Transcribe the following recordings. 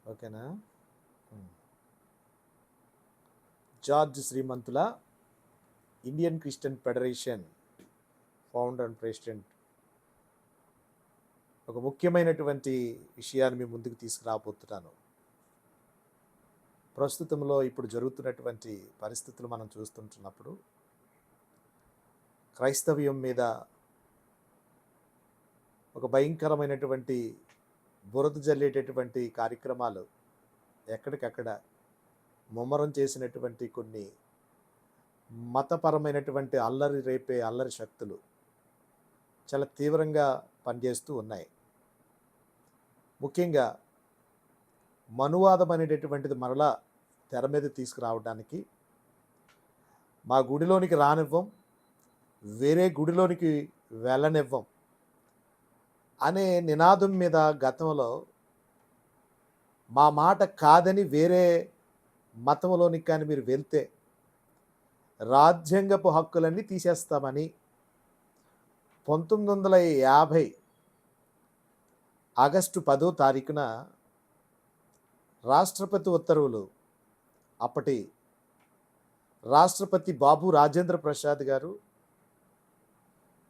ఓకేనా? హ్మ్. జార్జ్ శ్రీమంతుల Indian Christian Federation founder and president ఒక ముఖ్యమైనటువంటి విషయాన్ని మీ ముందుకు తీసుకురాబోతున్నాను. ప్రస్తుతంలో ఇప్పుడు జరుగుతున్నటువంటి పరిస్థితులు మనం చూస్తుంటున్నప్పుడు క్రైస్తవ్యం మీద ఒక భయంకరమైనటువంటి బురద జల్లేటటువంటి కార్యక్రమాలు ఎక్కడికక్కడ ముమ్మరం చేసినటువంటి కొన్ని మతపరమైనటువంటి అల్లరి రేపే అల్లరి శక్తులు చాలా తీవ్రంగా పనిచేస్తూ ఉన్నాయి. ముఖ్యంగా మనువాదం అనేటటువంటిది మరలా తెర మీద తీసుకురావడానికి మా గుడిలోనికి రానివ్వం, వేరే గుడిలోనికి వెళ్ళనివ్వం అనే నినాదం మీద గతంలో మా మాట కాదని వేరే మతంలోనికి కానీ మీరు వెళ్తే రాజ్యాంగపు హక్కులన్నీ తీసేస్తామని 1950 ఆగస్టు 10వ తారీఖున రాష్ట్రపతి ఉత్తర్వులు అప్పటి రాష్ట్రపతి బాబు రాజేంద్ర ప్రసాద్ గారు,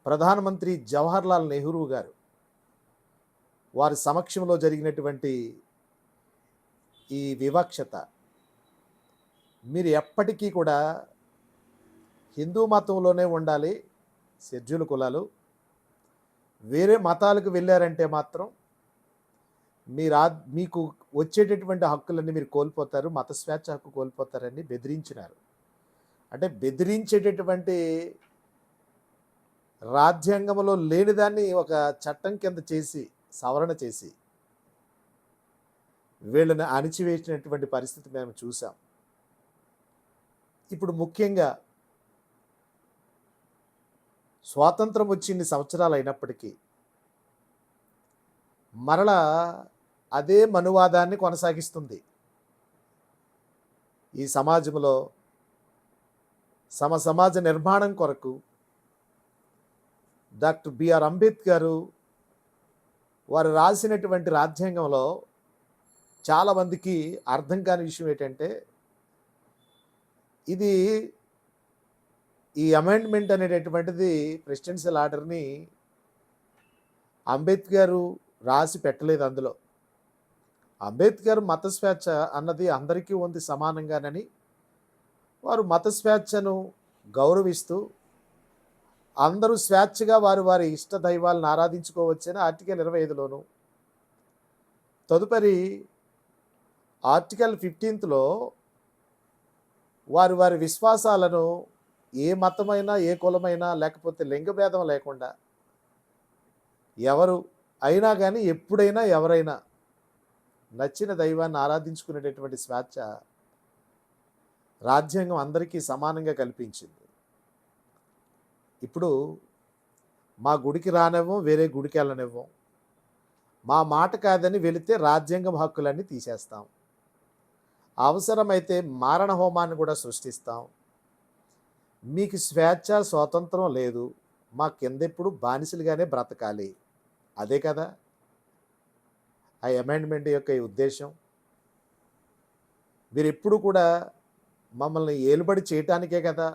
ప్రధానమంత్రి జవహర్లాల్ నెహ్రూ గారు వారి సమక్షంలో జరిగినటువంటి ఈ వివక్షత మీరు ఎప్పటికీ కూడా హిందూ మతంలోనే ఉండాలి, షెడ్యూల్ కులాలు వేరే మతాలకు వెళ్ళారంటే మాత్రం మీకు వచ్చేటటువంటి హక్కులన్నీ మీరు కోల్పోతారు, మత స్వేచ్ఛ హక్కు కోల్పోతారని బెదిరించినారు. అంటే బెదిరించేటటువంటి రాజ్యాంగంలో లేనిదాన్ని ఒక చట్టం కింద చేసి సవరణ చేసి వీళ్ళని అణిచివేసినటువంటి పరిస్థితి మేము చూసాం. ఇప్పుడు ముఖ్యంగా స్వాతంత్రం వచ్చి ఇన్ని సంవత్సరాలు అయినప్పటికీ మరలా అదే మనువాదాన్ని కొనసాగిస్తుంది ఈ సమాజంలో. సమాజ నిర్మాణం కొరకు డాక్టర్ బిఆర్ అంబేద్కర్ వారు రాసినటువంటి రాజ్యాంగంలో చాలామందికి అర్థం కాని విషయం ఏంటంటే, ఇది ఈ అమెండ్మెంట్ అనేటటువంటిది ప్రెసిడెన్షియల్ ఆర్డర్ని అంబేద్కర్ రాసి పెట్టలేదు. అందులో అంబేద్కర్ మత స్వేచ్ఛ అన్నది అందరికీ ఉంది సమానంగానని, వారు మత స్వేచ్ఛను గౌరవిస్తూ అందరూ స్వేచ్ఛగా వారి వారి ఇష్ట దైవాలను ఆరాధించుకోవచ్చని ఆర్టికల్ 25లోను, తదుపరి ఆర్టికల్ 15లో వారి వారి విశ్వాసాలను ఏ మతమైనా ఏ కులమైనా లేకపోతే లింగభేదం లేకుండా ఎవరు అయినా కానీ ఎప్పుడైనా ఎవరైనా నచ్చిన దైవాన్ని ఆరాధించుకునేటటువంటి స్వేచ్ఛ రాజ్యాంగం అందరికీ సమానంగా కల్పించింది. ఇప్పుడు మా గుడికి రానివ్వం, వేరే గుడికి వెళ్ళనివ్వం, మా మాట కాదని వెళితే రాజ్యాంగం హక్కులన్నీ తీసేస్తాం, అవసరమైతే మారణ హోమాన్ని కూడా సృష్టిస్తాం, మీకు స్వేచ్ఛ స్వాతంత్రం లేదు, మా కిందెప్పుడు బానిసలుగానే బ్రతకాలి. అదే కదా ఆ అమెండ్మెంట్ యొక్క ఈ ఉద్దేశం. మీరు ఎప్పుడు కూడా మమ్మల్ని ఏలుబడి చేయటానికే కదా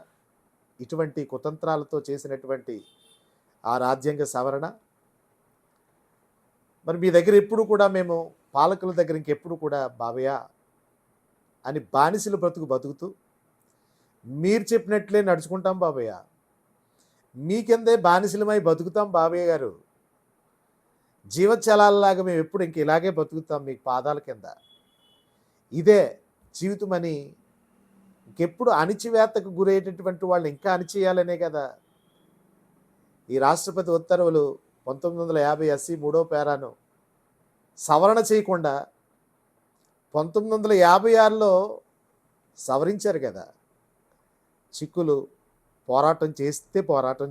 ఇటువంటి కుతంత్రాలతో చేసినటువంటి ఆ రాజ్యాంగ సవరణ. మరి మీ దగ్గర ఎప్పుడు కూడా మేము పాలకుల దగ్గర ఇంకెప్పుడు కూడా బావయ్య అని బానిసలు బతుకుతూ మీరు చెప్పినట్లే నడుచుకుంటాం బాబయ్య, మీ కిందే బానిసలమై బతుకుతాం బాబయ్య గారు, జీవచలాల్లాగా మేము ఎప్పుడు ఇంక ఇలాగే బతుకుతాం మీకు పాదాల కింద, ఇదే జీవితం అని ఇంకెప్పుడు అణిచివేతకు గురయ్యేటటువంటి వాళ్ళు ఇంకా అణిచేయాలనే కదా ఈ రాష్ట్రపతి ఉత్తర్వులు 1950 ఎస్సీ 3వ పేరాను సవరణ చేయకుండా 1956లో సవరించారు కదా. చిక్కులు పోరాటం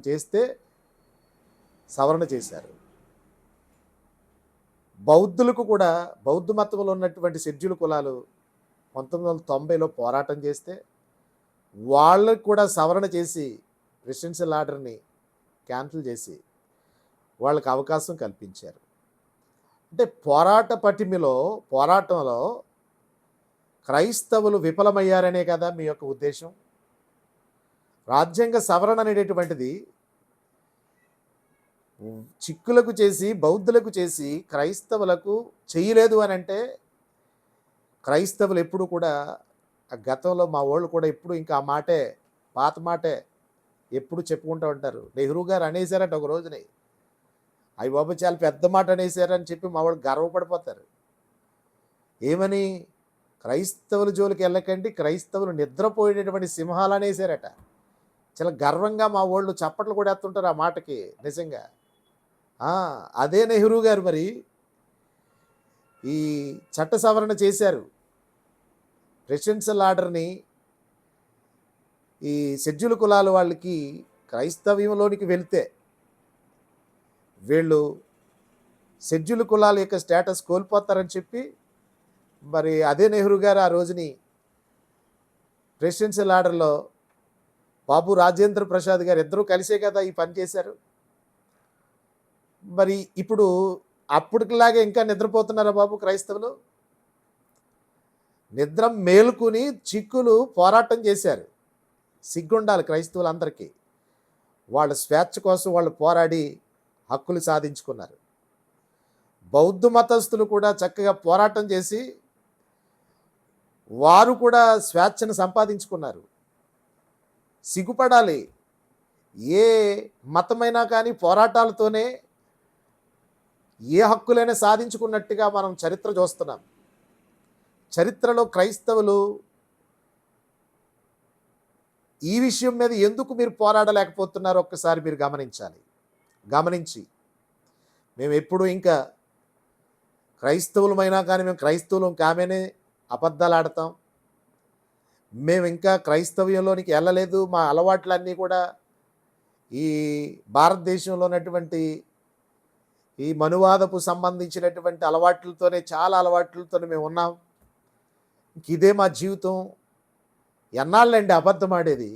చేస్తే సవరణ చేశారు. బౌద్ధులకు కూడా బౌద్ధ మతంలో ఉన్నటువంటి షెడ్యూల్ కులాలు 1990లో పోరాటం చేస్తే వాళ్ళకు కూడా సవరణ చేసి ప్రెసిడెన్షియల్ ఆర్డర్ని క్యాన్సిల్ చేసి వాళ్ళకి అవకాశం కల్పించారు. అంటే పోరాటంలో క్రైస్తవులు విఫలమయ్యారనే కదా మీ యొక్క ఉద్దేశం? రాజ్యాంగ సవరణ అనేటటువంటిది చిక్కులకు చేసి, బౌద్ధులకు చేసి, క్రైస్తవులకు చేయలేదు అనంటే, క్రైస్తవులు ఎప్పుడు కూడా గతంలో మా వోళ్ళు కూడా ఎప్పుడు ఇంకా ఆ మాటే, పాత మాటే ఎప్పుడు చెప్పుకుంటూ ఉంటారు. నెహ్రూ గారు అనేసారట ఒక రోజుని. అయ్య బాబోయ్! చాలా పెద్ద మాట అనేసారని చెప్పి మా వాళ్ళు గర్వపడిపోతారు. ఏమని? క్రైస్తవుల జోలికి వెళ్ళకండి, క్రైస్తవులు నిద్రపోయేటటువంటి సింహాలనేసారట. చాలా గర్వంగా మా వోళ్ళు చప్పట్లు కూడా ఎత్తుంటారు ఆ మాటకి నిజంగా. ఆ! అదే నెహ్రూ గారు మరి ఈ చట్ట సవరణ చేశారు. ప్రెసిడెన్షియల్ ఆర్డర్‌ని ఈ షెడ్యూల్ కులాల వాళ్ళకి క్రైస్తవ్యంలోనికి వెళ్తే, వీళ్ళు షెడ్యూల్ కులాల యొక్క స్టేటస్ కోల్పోతారని చెప్పి, మరి అదే నెహ్రూ గారు ఆ రోజుని ప్రెసిడెన్షియల్ ఆర్డర్‌లో బాబు రాజేంద్ర ప్రసాద్ గారు ఇద్దరూ కలిసే కదా ఈ పని చేశారు. మరి ఇప్పుడు అప్పటికిలాగే ఇంకా నిద్రపోతున్నారా బాబు క్రైస్తవులు? నిద్ర మేలుకుని చిక్కులు పోరాటం చేశారు. సిగ్గుండాలి క్రైస్తవులందరికీ. వాళ్ళ స్వేచ్ఛ కోసం వాళ్ళు పోరాడి హక్కులు సాధించుకున్నారు. బౌద్ధ మతస్థులు కూడా చక్కగా పోరాటం చేసి వారు కూడా స్వేచ్ఛను సంపాదించుకున్నారు. సిగ్గుపడాలి. ఏ మతమైనా కానీ పోరాటాలతోనే ఏ హక్కులైనా సాధించుకున్నట్టుగా మనం చరిత్ర చూస్తున్నాం. చరిత్రలో క్రైస్తవులు ఈ విషయం మీద ఎందుకు మీరు పోరాడలేకపోతున్నారో ఒక్కసారి మీరు గమనించాలి. గమనించి మేము ఎప్పుడు ఇంకా క్రైస్తవులమైనా కానీ మేము క్రైస్తవులం కామనే అబద్ధాలు ఆడతాం. మేము ఇంకా క్రైస్తవ్యంలోనికి వెళ్ళలేదు. మా అలవాట్లన్నీ కూడా ఈ భారతదేశంలో ఉన్నటువంటి ఈ మనువాదపు సంబంధించినటువంటి అలవాట్లతోనే, చాలా అలవాట్లతోనే మేము ఉన్నాం. ఇదే మా జీవితం. ఎన్నాళ్ళండి అబద్ధం ఆడేది?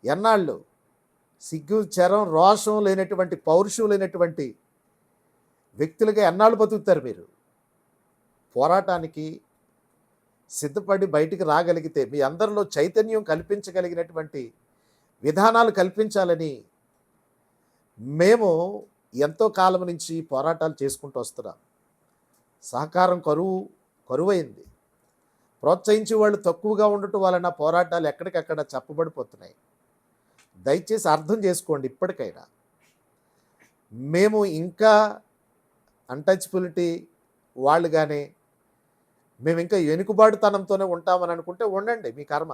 ఎన్నాళ్ళు? సిగ్గు, చరం, రోషం లేనటువంటి, పౌరుషం లేనటువంటి వ్యక్తులుగా ఎన్నాళ్ళు బతుకుతారు మీరు? పోరాటానికి సిద్ధపడి బయటికి రాగలిగితే, మీ అందరిలో చైతన్యం కల్పించగలిగినటువంటి విధానాలు కల్పించాలని మేము ఎంతో కాలం నుంచి పోరాటాలు చేసుకుంటూ వస్తున్నాం. సహకారం కరువైంది. ప్రోత్సహించే వాళ్ళు తక్కువగా ఉండటం వలన పోరాటాలు ఎక్కడికక్కడ చెప్పబడిపోతున్నాయి. దయచేసి అర్థం చేసుకోండి ఇప్పటికైనా. మేము ఇంకా అన్టచబిలిటీ వాళ్ళు కానీ, మేము ఇంకా వెనుకబాటుతనంతోనే ఉంటామని అనుకుంటే ఉండండి, మీ కర్మ.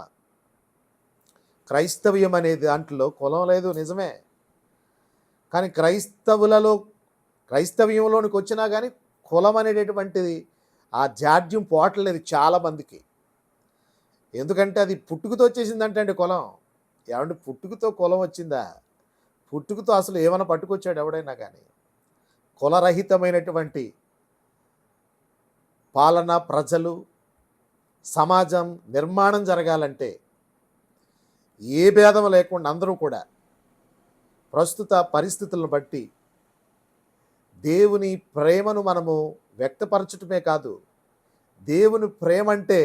క్రైస్తవ్యం అనేది దాంట్లో కులం లేదు, నిజమే. కానీ క్రైస్తవ్యంలోనికి వచ్చినా కానీ కులం అనేటటువంటిది ఆ జాడ్యం పోవట్లేదు చాలామందికి. ఎందుకంటే అది పుట్టుకతో వచ్చేసిందంటే అండి కులం. ఏమంటే పుట్టుకతో కులం వచ్చిందా? పుట్టుకతో అసలు ఏమైనా పట్టుకొచ్చాడు ఎవడైనా కానీ? కులరహితమైనటువంటి పాలన, ప్రజలు, సమాజం నిర్మాణం జరగాలంటే ఏ భేదం లేకుండా అందరూ కూడా ప్రస్తుత పరిస్థితులను బట్టి దేవుని ప్రేమను మనము వ్యక్తపరచటమే కాదు, దేవుని ప్రేమ అంటే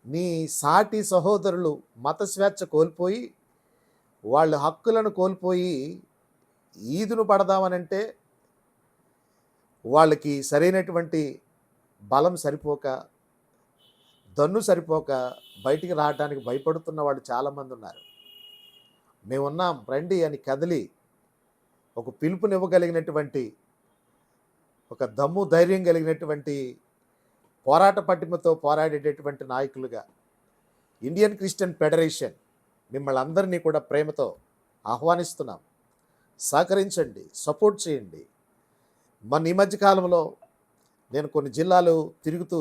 నీ సాటి సహోదరులు మత స్వేచ్ఛ కోల్పోయి, వాళ్ళ హక్కులను కోల్పోయి ఈదును పడదామనంటే వాళ్ళకి సరైనటువంటి బలం సరిపోక, దన్ను సరిపోక బయటికి రావడానికి భయపడుతున్న వాళ్ళు చాలామంది ఉన్నారు. మేమున్నాం రండి అని కదిలి ఒక పిలుపునివ్వగలిగినటువంటి, ఒక దమ్ము ధైర్యం కలిగినటువంటి, పోరాట పటిమతో పోరాడేటటువంటి నాయకులుగా ఇండియన్ క్రిస్టియన్ ఫెడరేషన్ మిమ్మల్ని అందరినీ కూడా ప్రేమతో ఆహ్వానిస్తున్నాం. సహకరించండి, సపోర్ట్ చేయండి. ఈ మధ్య కాలంలో నేను కొన్ని జిల్లాలు తిరుగుతూ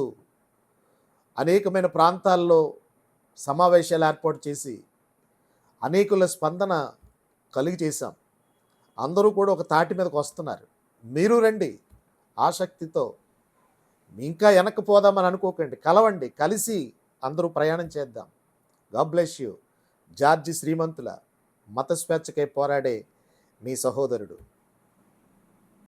అనేకమైన ప్రాంతాల్లో సమావేశాలు ఏర్పాటు చేసి అనేకుల స్పందన కలిగి చేశాం. అందరూ కూడా ఒక తాటి మీదకి వస్తున్నారు. మీరు రండి ఆసక్తితో. ఇంకా వెనక్కి పోదామని అనుకోకండి, కలవండి, కలిసి అందరూ ప్రయాణం చేద్దాం. God bless you. జార్జి శ్రీమంతుల మత స్వేచ్ఛకై పోరాడే మీ సహోదరుడు.